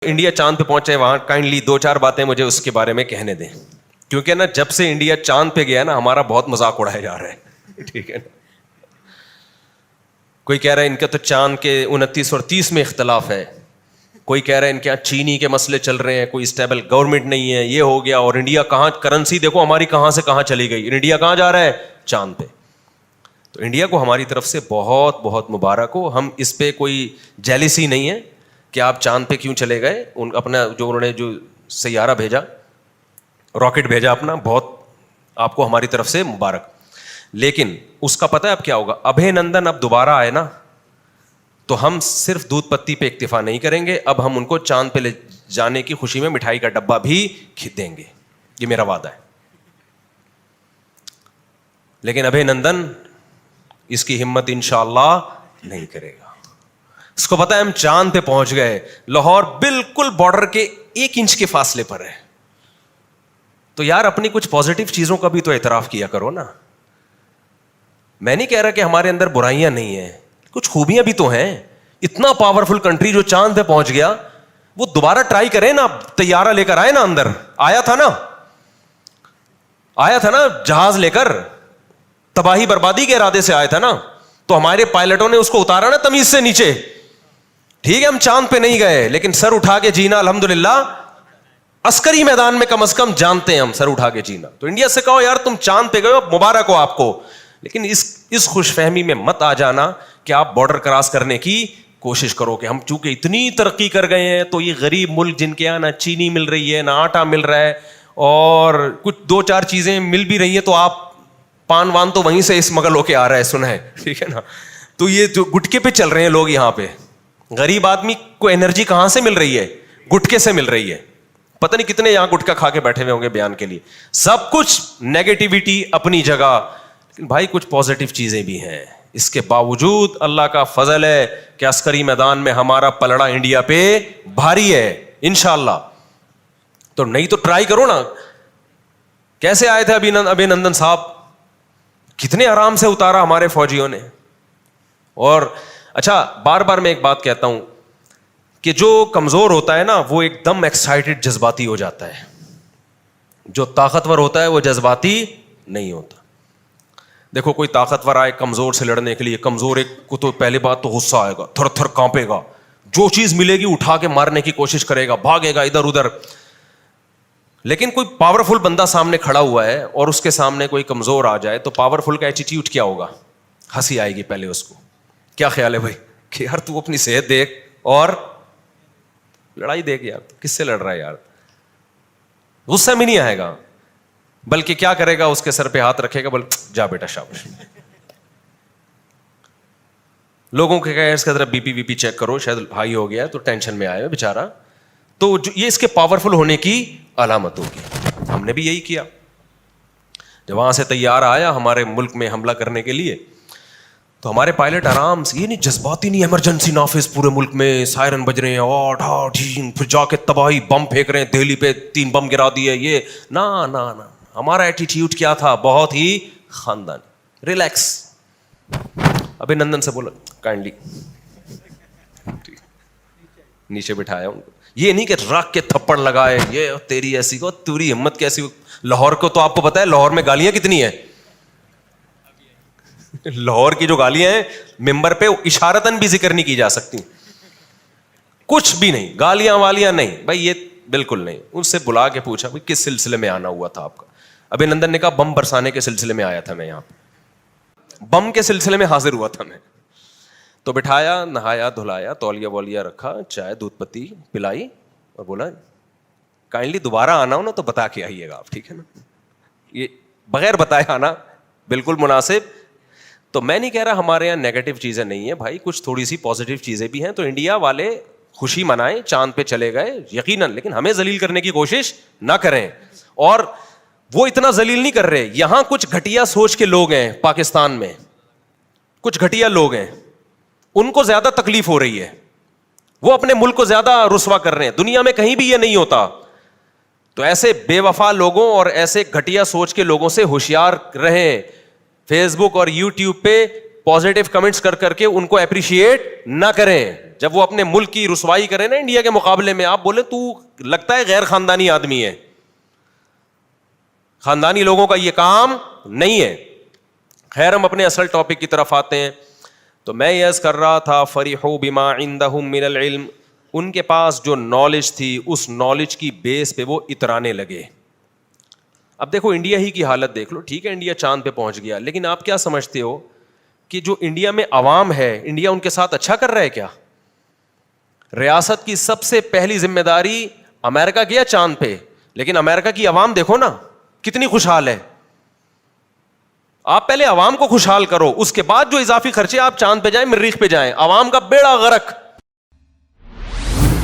India چاند پہ پہنچے وہاں کائنڈلی 2-4 باتیں مجھے اس کے بارے میں کہنے دیں, کیونکہ نا جب سے انڈیا چاند پہ گیا نا ہمارا بہت مذاق اڑایا جا رہا ہے. ٹھیک ہے نا, کوئی کہہ رہا ہے ان کا تو چاند کے 29 اور 30 میں اختلاف ہے, کوئی کہہ رہا ہے ان کے یہاں چینی کے مسئلے چل رہے ہیں, کوئی اسٹیبل گورنمنٹ نہیں ہے, یہ ہو گیا. اور انڈیا کہاں, کرنسی دیکھو ہماری کہاں سے کہاں چلی گئی, انڈیا کہاں جا رہا ہے, چاند پہ. تو انڈیا کو ہماری طرف سے بہت بہت مبارک ہو. ہم اس پہ کوئی جیلسی نہیں ہے کہ آپ چاند پہ کیوں چلے گئے, اپنا جو انہوں نے جو سیارہ بھیجا, راکٹ بھیجا اپنا, بہت آپ کو ہماری طرف سے مبارک. لیکن اس کا پتہ ہے اب کیا ہوگا, ابھے نندن اب دوبارہ آئے نا تو ہم صرف دودھ پتی پہ اکتفا نہیں کریں گے, اب ہم ان کو چاند پہ لے جانے کی خوشی میں مٹھائی کا ڈبہ بھی دیں گے, یہ میرا وعدہ ہے. لیکن ابھے نندن اس کی ہمت انشاءاللہ نہیں کرے گا. اس کو پتا ہے ہم چاند پہ پہنچ گئے, لاہور بالکل بارڈر کے 1 انچ کے فاصلے پر ہے. تو یار اپنی کچھ پازیٹیو چیزوں کا بھی تو اعتراف کیا کرو نا. میں نہیں کہہ رہا کہ ہمارے اندر برائیاں نہیں ہیں, کچھ خوبیاں بھی تو ہیں. اتنا پاورفل کنٹری جو چاند پہ پہنچ گیا, وہ دوبارہ ٹرائی کریں نا, طیارہ لے کر آئے نا, اندر آیا تھا نا جہاز لے کر, تباہی بربادی کے ارادے سے آیا تھا نا, تو ہمارے پائلٹوں نے اس کو اتارا نا تمیز سے نیچے. ٹھیک ہے ہم چاند پہ نہیں گئے, لیکن سر اٹھا کے جینا الحمدللہ عسکری میدان میں کم از کم جانتے ہیں ہم سر اٹھا کے جینا. تو انڈیا سے کہو یار تم چاند پہ گئے ہو, مبارک ہو آپ کو, لیکن اس خوش فہمی میں مت آ جانا کہ آپ بارڈر کراس کرنے کی کوشش کرو کہ ہم چونکہ اتنی ترقی کر گئے ہیں تو یہ غریب ملک جن کے یہاں نہ چینی مل رہی ہے, نہ آٹا مل رہا ہے, اور کچھ 2-4 چیزیں مل بھی رہی ہیں تو آپ پان وان تو وہیں سے اسمگل ہو کے آ رہا ہے, سنا ہے. ٹھیک ہے نا, تو یہ جو گٹکے پہ چل رہے ہیں لوگ یہاں پہ, غریب آدمی کو انرجی کہاں سے مل رہی ہے, گٹکے سے مل رہی ہے. پتہ نہیں کتنے یہاں گٹکا کھا کے بیٹھے ہوئے ہوں گے بیان کے لیے. سب کچھ نیگیٹیوٹی اپنی جگہ, لیکن بھائی کچھ پازیٹیو چیزیں بھی ہیں. اس کے باوجود اللہ کا فضل ہے کہ عسکری میدان میں ہمارا پلڑا انڈیا پہ بھاری ہے انشاءاللہ. تو نہیں تو ٹرائی کرو نا. کیسے آئے تھے ابھی نندن صاحب, کتنے آرام سے اتارا ہمارے فوجیوں نے. اور اچھا بار بار میں ایک بات کہتا ہوں کہ جو کمزور ہوتا ہے نا وہ ایک دم ایکسائٹڈ جذباتی ہو جاتا ہے, جو طاقتور ہوتا ہے وہ جذباتی نہیں ہوتا. دیکھو کوئی طاقتور آئے کمزور سے لڑنے کے لیے, کمزور ایک کو تو پہلی بات تو غصہ آئے گا, تھر تھر کانپے گا, جو چیز ملے گی اٹھا کے مارنے کی کوشش کرے گا, بھاگے گا ادھر ادھر. لیکن کوئی پاورفل بندہ سامنے کھڑا ہوا ہے اور اس کے سامنے کوئی کمزور آ جائے تو پاورفل کا ایٹیٹیوڈ کیا ہوگا, ہنسی آئے گی پہلے اس کو. کیا خیال ہے بھائی کہ یار تو اپنی صحت دیکھ اور لڑائی دیکھ, یار کس سے لڑ رہا ہے یار. غصہ میں نہیں آئے گا, بلکہ کیا کرے گا, اس کے سر پہ ہاتھ رکھے گا, بول جا بیٹا شاباش. لوگوں کے کہا اس کا ذرا بی پی چیک کرو, شاید ہائی ہو گیا تو ٹینشن میں آئے بیچارہ. تو یہ اس کے پاورفل ہونے کی علامت ہوگی. ہم نے بھی یہی کیا. جب وہاں سے تیار آیا ہمارے ملک میں حملہ کرنے کے لیے تو ہمارے پائلٹ آرام سے, یہ نہیں جذباتی نہیں, ایمرجنسی نافذ پورے ملک میں سائرن بج رہے ہیں, پھر جا کے تباہی بم پھینک رہے ہیں, دہلی پہ 3 بم گرا دیے, یہ نہ. ہمارا ایٹیٹیوڈ کیا تھا, بہت ہی خاندان, ریلیکس. ابھی نندن سے بولا کائنڈلی نیچے بٹھایا ان کو. یہ نہیں کہ رکھ کے تھپڑ لگائے, یہ تیری ایسی کو, تیری ہمت کیسی. لاہور کو تو آپ کو پتا ہے لاہور میں گالیاں کتنی ہیں. لاہور کی جو گالیاں ہیں ممبر پہ اشارتاً بھی ذکر نہیں کی جا سکتی, کچھ بھی نہیں, گالیاں والیاں نہیں بھائی, یہ بالکل نہیں. ان سے بلا کے پوچھا بھائی کس سلسلے میں آنا ہوا تھا آپ کا. ابھی نندن نے کہا بم برسانے کے سلسلے میں آیا تھا میں یہاں پہ, بم کے سلسلے میں حاضر ہوا تھا میں. تو بٹھایا, نہایا دھلایا, تولیہ وولیا رکھا, چائے دودھ پتی پلائی اور بولا کائنڈلی دوبارہ آنا ہو نا تو بتا کے آئیے گا آپ, ٹھیک ہے نا. یہ بغیر بتائے آنا بالکل مناسب. تو میں نہیں کہہ رہا ہمارے یہاں نیگیٹو چیزیں نہیں ہیں بھائی, کچھ تھوڑی سی پازیٹیو چیزیں بھی ہیں. تو انڈیا والے خوشی منائیں, چاند پہ چلے گئے یقیناً, لیکن ہمیں ذلیل کرنے کی کوشش نہ کریں. اور وہ اتنا ذلیل نہیں کر رہے. یہاں کچھ گھٹیا سوچ کے لوگ ہیں پاکستان میں, کچھ گھٹیا لوگ ہیں, ان کو زیادہ تکلیف ہو رہی ہے, وہ اپنے ملک کو زیادہ رسوا کر رہے ہیں. دنیا میں کہیں بھی یہ نہیں ہوتا. تو ایسے بے وفا لوگوں اور ایسے گھٹیا سوچ کے لوگوں سے ہوشیار رہیں. فیس بک اور یوٹیوب پہ پازیٹیو کمنٹس کر کر کے ان کو اپریشیٹ نہ کریں. جب وہ اپنے ملک کی رسوائی کریں نا انڈیا کے مقابلے میں, آپ بولیں تو لگتا ہے غیر خاندانی آدمی ہے. خاندانی لوگوں کا یہ کام نہیں ہے. خیر, ہم اپنے اصل ٹاپک کی طرف آتے ہیں. تو میں یہ عرض کر رہا تھا, فرحوا بما عندهم من العلم, ان کے پاس جو نالج تھی اس نالج کی بیس پہ وہ اترانے لگے. اب دیکھو انڈیا ہی کی حالت دیکھ لو. ٹھیک ہے انڈیا چاند پہ پہنچ گیا, لیکن آپ کیا سمجھتے ہو کہ جو انڈیا میں عوام ہے, انڈیا ان کے ساتھ اچھا کر رہا ہے کیا؟ ریاست کی سب سے پہلی ذمہ داری, امریکہ گیا چاند پہ, لیکن امریکہ کی عوام دیکھو نا کتنی خوشحال ہے. آپ پہلے عوام کو خوشحال کرو, اس کے بعد جو اضافی خرچے آپ چاند پہ جائیں, مریخ پہ جائیں, عوام کا بیڑا غرق.